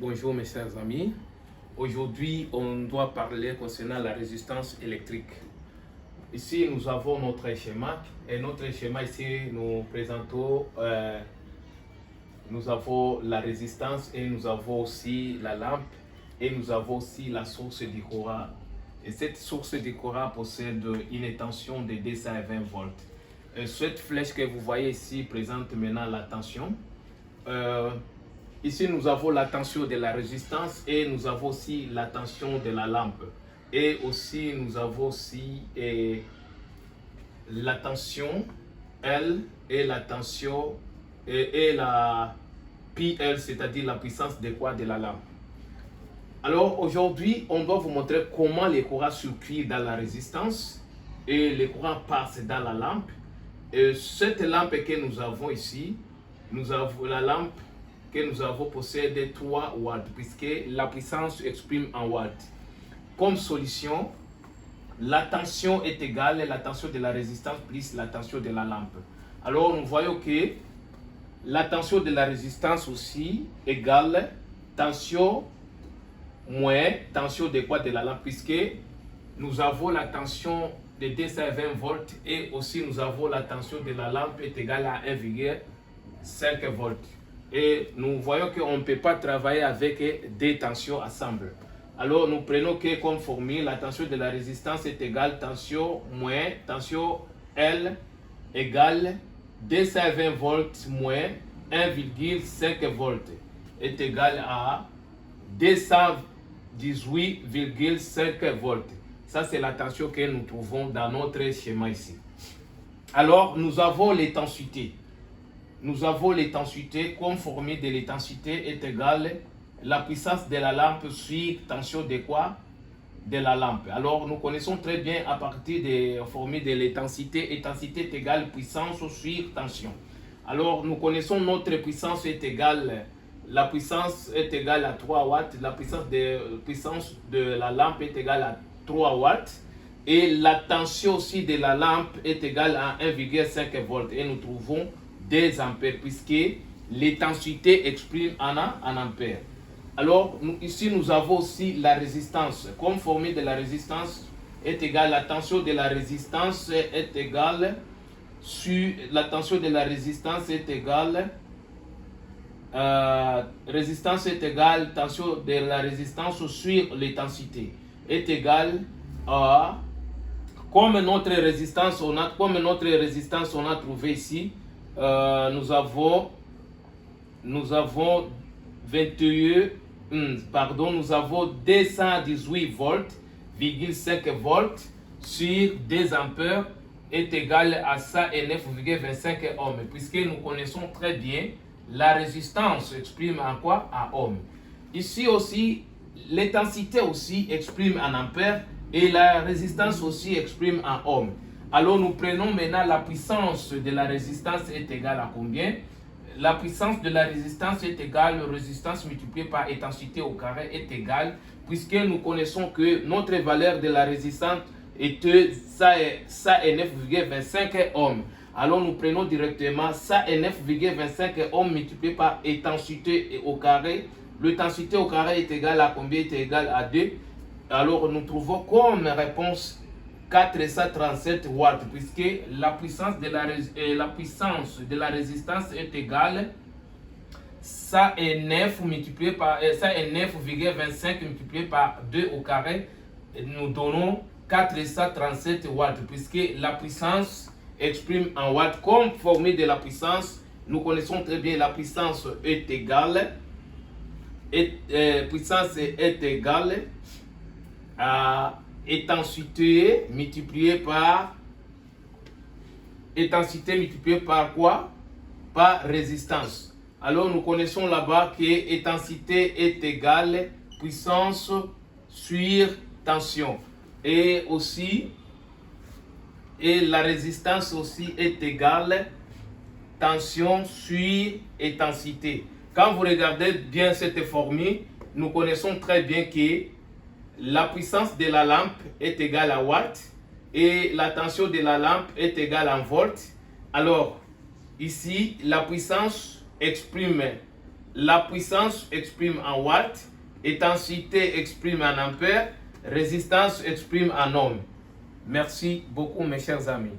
Bonjour mes chers amis. Aujourd'hui, on doit parler concernant la résistance électrique. Ici, nous avons notre schéma et notre schéma ici, nous présentons, nous avons la résistance et nous avons aussi la lampe et nous avons aussi la source du courant. Et cette source du courant possède une tension de 220 volts. Cette flèche que vous voyez ici présente maintenant la tension. Ici, nous avons la tension de la résistance et nous avons aussi la tension de la lampe. Et aussi, nous avons aussi la tension L et la tension et la PL, c'est-à-dire la puissance de quoi de la lampe. Alors aujourd'hui, on doit vous montrer comment les courants circulent dans la résistance et les courants passent dans la lampe. Et cette lampe que nous avons ici, nous avons la lampe que nous avons possède 3 watts, puisque la puissance exprime en watts. Comme solution, la tension est égale à la tension de la résistance plus la tension de la lampe. Alors nous voyons que la tension de la résistance aussi égale tension moins tension de quoi de la lampe, puisque nous avons la tension de 220 volts et aussi nous avons la tension de la lampe est égale à 1,5 volts. Et nous voyons qu'on ne peut pas travailler avec des tensions ensemble. Alors nous prenons que comme formule, la tension de la résistance est égale tension moins tension L égale 220 volts moins 1,5 volts est égal à 218,5 volts. Ça, c'est la tension que nous trouvons dans notre schéma ici. Alors, nous avons l'intensité. Nous avons l'intensité comme formule de l'intensité est égale la puissance de la lampe sur tension de quoi? De la lampe. Alors, nous connaissons très bien à partir des formules de l'intensité, intensité est égale puissance sur tension. Alors, nous connaissons notre puissance est égale, la puissance est égale à 3 watts, la puissance de la lampe est égale à 3 watts et la tension aussi de la lampe est égale à 1,5 volts et nous trouvons 2 ampères puisque l'intensité exprime en ampères. Alors ici nous avons aussi la résistance. Comme formule de la résistance est égale, la tension de la résistance est égale sur la tension de la résistance est égale résistance est égale tension de la résistance sur l'intensité est égale à comme notre résistance on a trouvé ici. Nous avons 218 volts,5 volts sur 2 ampères est égal à ça et 9,25 ohms, puisque nous connaissons très bien la résistance exprime en quoi? En ohms. Ici aussi, l'intensité aussi exprime en ampères et la résistance aussi exprime en ohms. Alors nous prenons maintenant la puissance de la résistance est égale à combien? La puissance de la résistance est égale à résistance multipliée par intensité au carré est égale, puisque nous connaissons que notre valeur de la résistance est ça est 9,25 ohms. Alors nous prenons directement ça est 9,25 ohms multiplié par intensité au carré. L'intensité au carré est égale à combien? Est égale à 2. Alors nous trouvons comme réponse 437 watts, puisque la puissance de la résistance est égale ça est 9 multiplié par ça est 9,25 multiplié par 2 au carré, nous donnons 437 watts, puisque la puissance exprime en watts. Comme formule de la puissance, nous connaissons très bien la puissance est égale à intensité multipliée par quoi? Par résistance. Alors nous connaissons là-bas que intensité est égale puissance sur tension et la résistance aussi est égale tension sur intensité. Quand vous regardez bien cette formule, nous connaissons très bien que la puissance de la lampe est égale à watts et la tension de la lampe est égale en volts. Alors, ici, la puissance exprime la puissance exprime en watts, intensité exprime en ampères, résistance exprime en ohms. Merci beaucoup mes chers amis.